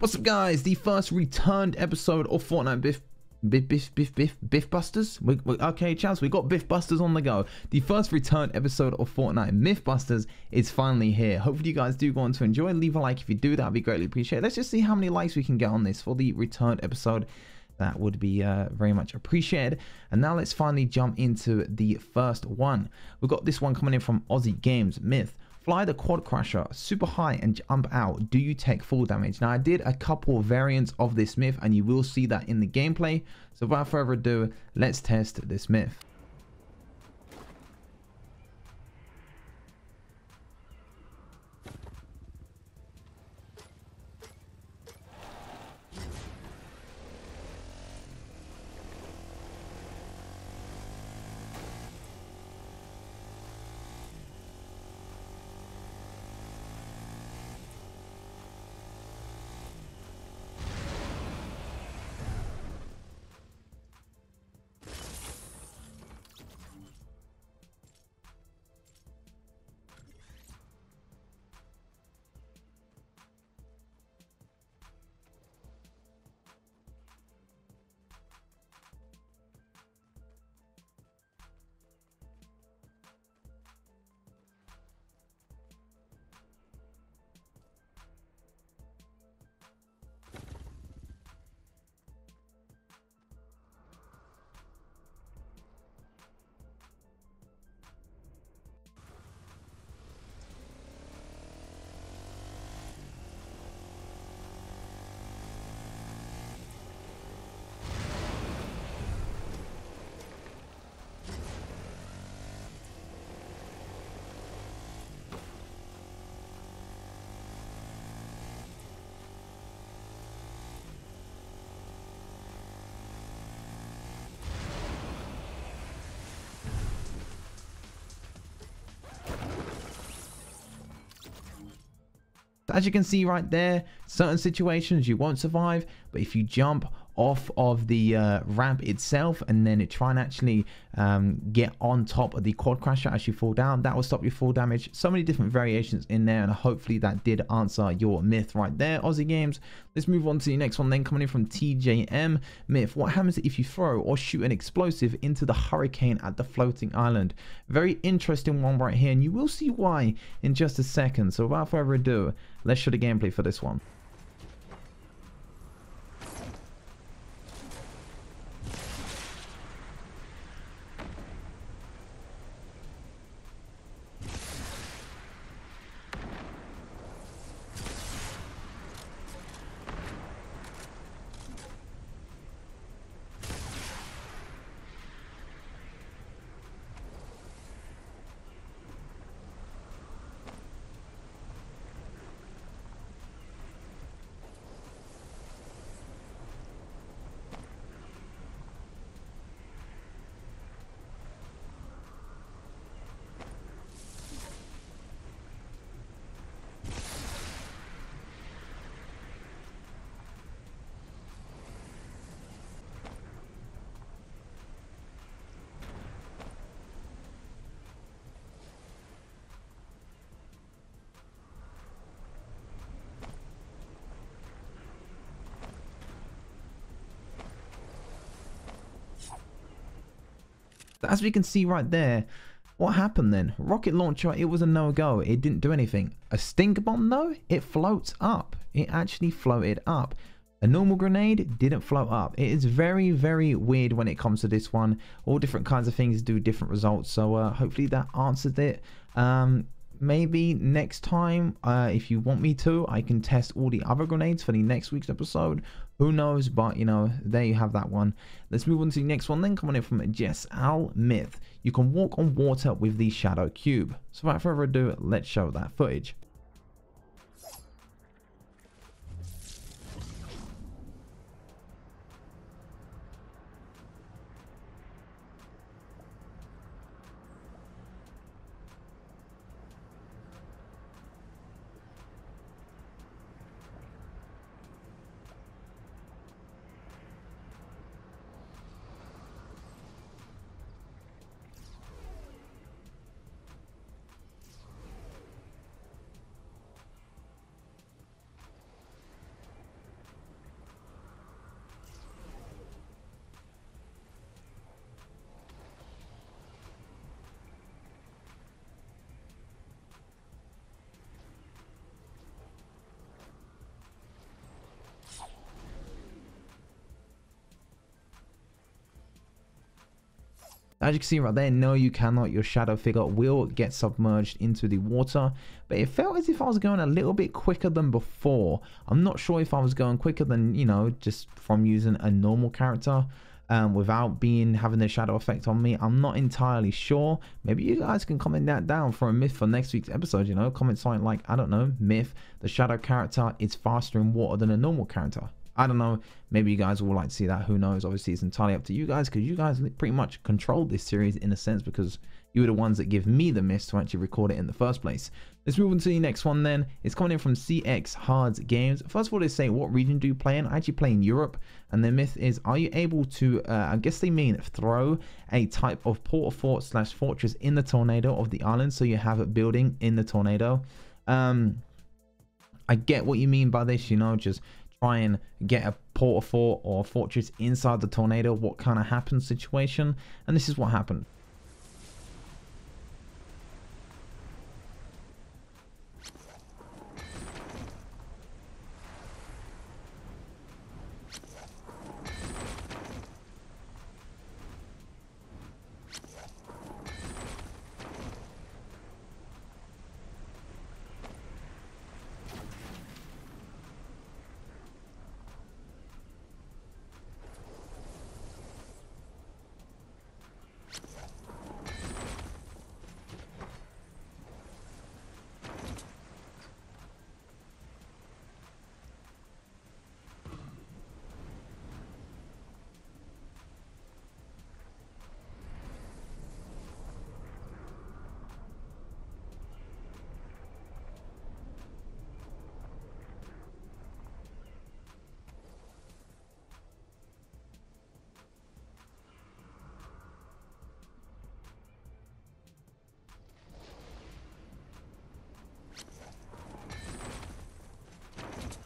What's up, guys? The first returned episode of Fortnite MYTHBUSTERS. Okay, chaps, we got MYTHBUSTERS on the go. The first returned episode of Fortnite MYTHBUSTERS is finally here. Hopefully you guys do go on to enjoy. Leave a like if you do, that would be greatly appreciated. Let's just see how many likes we can get on this for the returned episode. That would be very much appreciated. And now let's finally jump into the first one. We've got this one coming in from Aussie Games. Myth: fly the quad crasher super high and jump out. Do you take full damage? Now, I did a couple of variants of this myth and you will see that in the gameplay. So without further ado, let's test this myth. As you can see right there, certain situations you won't survive, but if you jump off of the ramp itself and then try and actually get on top of the quad crasher as you fall down, that will stop your fall damage. So many different variations in there, and hopefully that did answer your myth right there, Aussie Games. Let's move on to the next one then, coming in from TJM. Myth: what happens if you throw or shoot an explosive into the hurricane at the floating island? Very interesting one right here, and you will see why in just a second. So without further ado, let's show the gameplay for this one. As we can see right there, what happened then? Rocket launcher, it was a no-go. It didn't do anything. A stink bomb though, it floats up. It actually floated up. A normal grenade didn't float up. It is very, very weird when it comes to this one. All different kinds of things do different results. So hopefully that answered it. Maybe next time, if you want me to, I can test all the other grenades for the next week's episode. Who knows? But you know, there you have that one. Let's move on to the next one then, coming in from Jess Al. Myth: you can walk on water with the shadow cube. So without further ado, let's show that footage. As you can see right there, no you cannot. Your shadow figure will get submerged into the water, but it felt as if I was going a little bit quicker than before. I'm not sure if I was going quicker than, you know, just from using a normal character without having the shadow effect on me. I'm not entirely sure. Maybe you guys can comment that down for a myth for next week's episode. You know, comment something like, I don't know, myth, the shadow character is faster in water than a normal character. I don't know, maybe you guys will like to see that, who knows. Obviously it's entirely up to you guys, because you guys pretty much control this series in a sense, because you were the ones that give me the myths to actually record it in the first place. Let's move on to the next one then. It's coming in from CX Hards Games. First of all, they say, what region do you play in? I actually play in Europe, and their myth is, are you able to, I guess they mean throw a type of port fort / fortress in the tornado of the island, so you have it building in the tornado. I get what you mean by this, you know, just try and get a port fort or fortress inside the tornado, what kind of happens situation, and this is what happened.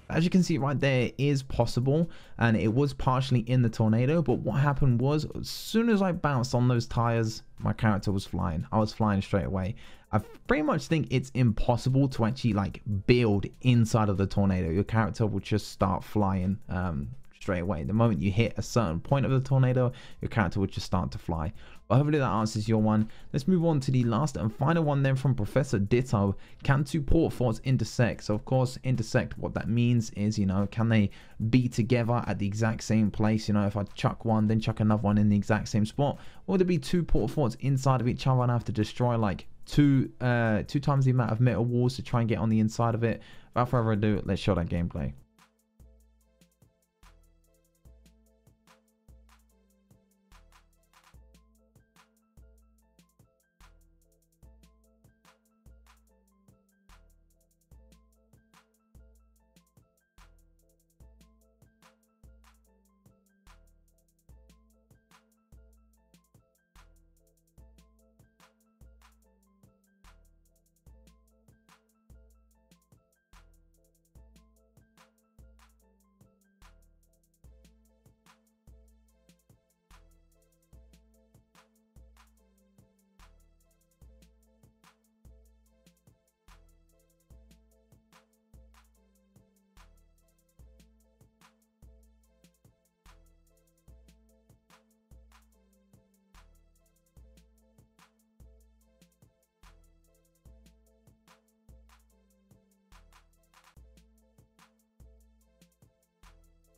As you can see right there, it is possible, and it was partially in the tornado, but what happened was, as soon as I bounced on those tires, my character was flying. I was flying straight away. I pretty much think it's impossible to actually like build inside of the tornado. Your character will just start flying straight away. The moment you hit a certain point of the tornado, your character would just start to fly. But hopefully that answers your one. Let's move on to the last and final one then from Professor Ditto. Can two port forts intersect? So of course, intersect, what that means is, you know, can they be together at the exact same place? You know, if I chuck one, then chuck another one in the exact same spot, or would there be two port forts inside of each other and I have to destroy like two times the amount of metal walls to try and get on the inside of it? Without further ado, let's show that gameplay.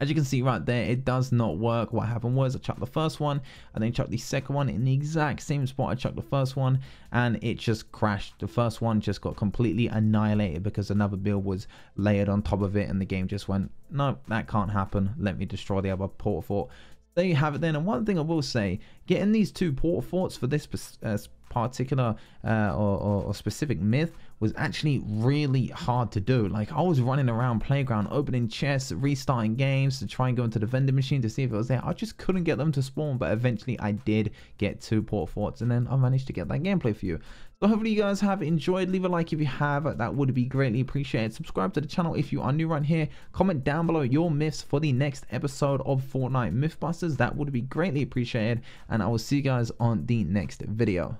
As you can see right there, it does not work. What happened was I chucked the first one and then chucked the second one in the exact same spot I chucked the first one, and it just crashed. The first one just got completely annihilated because another build was layered on top of it, and the game just went, no, that can't happen. Let me destroy the other port fort. There you have it then. And one thing I will say, getting these two port forts for this particular or specific myth was actually really hard to do. Like, I was running around playground opening chests, restarting games to try and go into the vending machine to see if it was there. I just couldn't get them to spawn, but eventually I did get two port forts, and then I managed to get that gameplay for you. So hopefully you guys have enjoyed. Leave a like if you have, that would be greatly appreciated. Subscribe to the channel if you are new right here. Comment down below your myths for the next episode of Fortnite Mythbusters. That would be greatly appreciated, and I will see you guys on the next video.